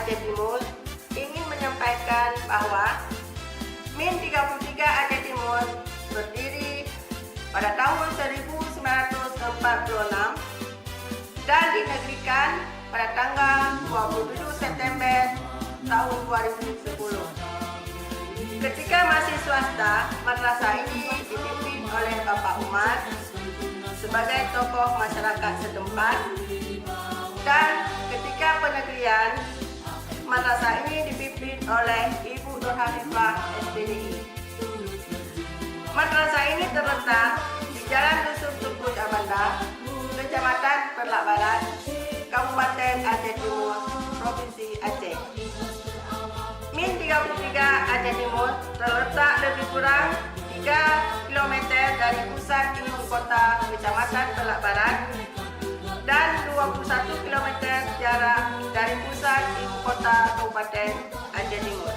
Aceh Timur ingin menyampaikan bahwa Min 33 Aceh Timur berdiri pada tahun 1946 dan dinegrikan pada tanggal 27 September tahun 2010. Ketika masih swasta, madrasah ini dipimpin oleh Bapak Umar sebagai tokoh masyarakat setempat, dan ketika penegrian, madrasah ini dipimpin oleh Ibu Nur Hafifah SPDI. Madrasah ini terletak di Jalan Dusun Tugu Jabanda, Kecamatan Perlak Barat, Kabupaten Aceh Timur, Provinsi Aceh. Min 33 Aceh Timur terletak lebih kurang 3 km dari pusat ibu kota Kecamatan Perlak Barat dan 21 km jarak dari pusat ibu kota Kabupaten Aceh Timur.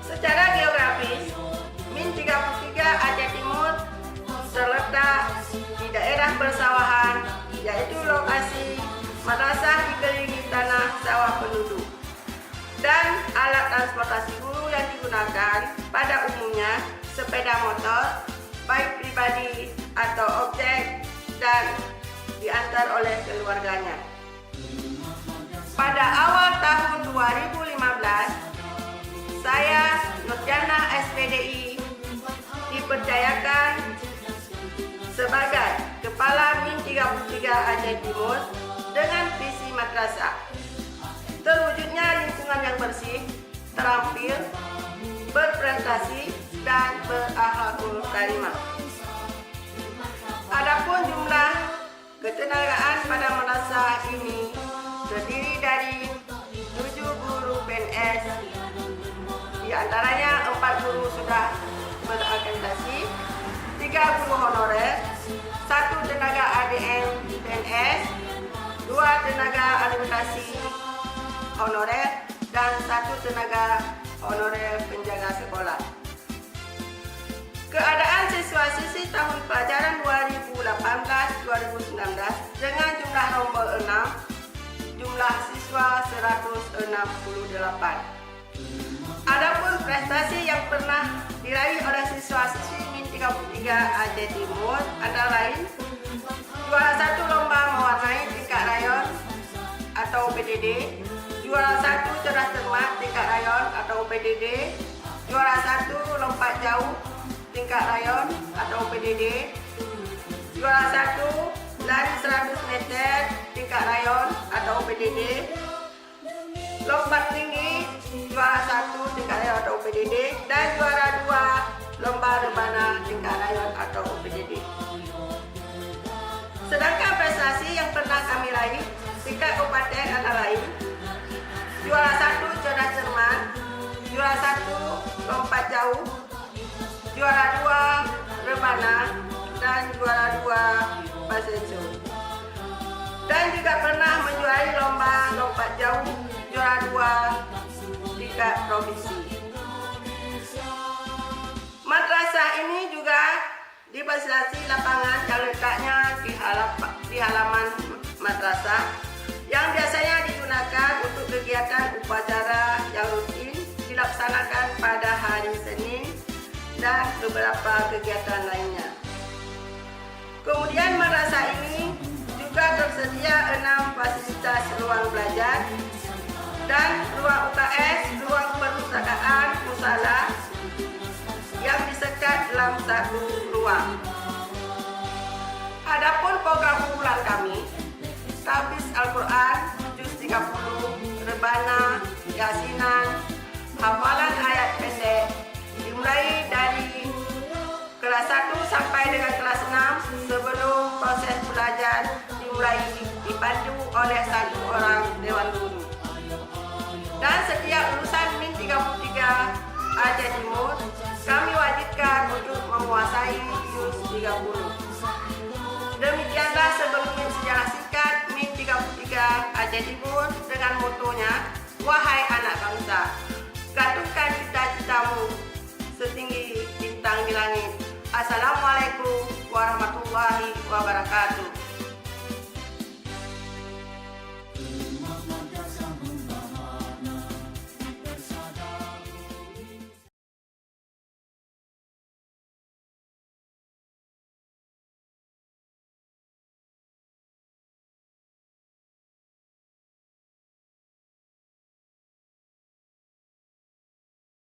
Secara geografis, Min 33 Aceh Timur terletak di daerah persawahan, yaitu lokasi madrasah dikelilingi tanah sawah penduduk, dan alat transportasi guru yang digunakan pada umumnya sepeda motor, baik pribadi atau objek, dan diantar oleh keluarganya. Pada awal tahun 2015, saya Nurjannah SPDI dipercayakan sebagai Kepala Min 33 Aceh Timur dengan visi madrasah terwujudnya lingkungan yang bersih, terampil, berprestasi, dan berakhlakul karimah. Adapun jumlah ketenagaan pada madrasah ini terdiri dari 7 guru PNS, di antaranya 4 guru sudah berakreditasi, 3 guru honorer, 1 tenaga ADM PNS, 2 tenaga administrasi honorer, dan 1 tenaga honorer penjaga sekolah. Keadaan siswa-siswi tahun pelajaran 2018-2019 dengan jumlah nombor 6, jumlah siswa 168. Adapun prestasi yang pernah diraih oleh siswa-siswi Min 33 Aceh Timur antara lain juara 1 lomba mewarnai tingkat rayon atau PDD, juara 1 cerdas cermat tingkat rayon atau PDD, juara 1 lompat jauh tingkat rayon atau PDD, juara 1 lari 100 meter tingkat rayon atau PDD, lompat tinggi juara 1 tingkat rayon atau PDD, dan juara 2 lomba rebana tingkat rayon atau PDD. Sedangkan prestasi yang pernah kami raih tingkat kabupaten antara lain juara 1 cerdas cermat, juara 1 lompat jauh, juara 2 rebana, dan juara 2 pasenso. Dan juga pernah menjuarai lomba lompat jauh juara 2 tingkat provinsi. Madrasah ini juga difasilitasi lapangan yang letaknya di halaman madrasah, yang biasanya digunakan untuk kegiatan upacara yang rutin dilaksanakan pada hari Senin dan beberapa kegiatan lainnya. Kemudian madrasah ini juga tersedia 6 fasilitas ruang belajar dan ruang UKS, ruang perpustakaan, musala yang disekat dalam satu ruang. Adapun program unggulan kami, tahfiz Al-Quran, juz 30, rebana, yasinan, hafalan ayat pendek, dimulai dari kelas 1 sampai dengan kelas 6 sebelum proses belajar dimulai dipandu oleh 1 orang dewan guru. Dan setiap lulusan Min 33 Aceh Timur kami wajibkan untuk menguasai juz 30. Demikianlah sebelumnya sejarah singkat Min 33 Aceh Timur dengan motonya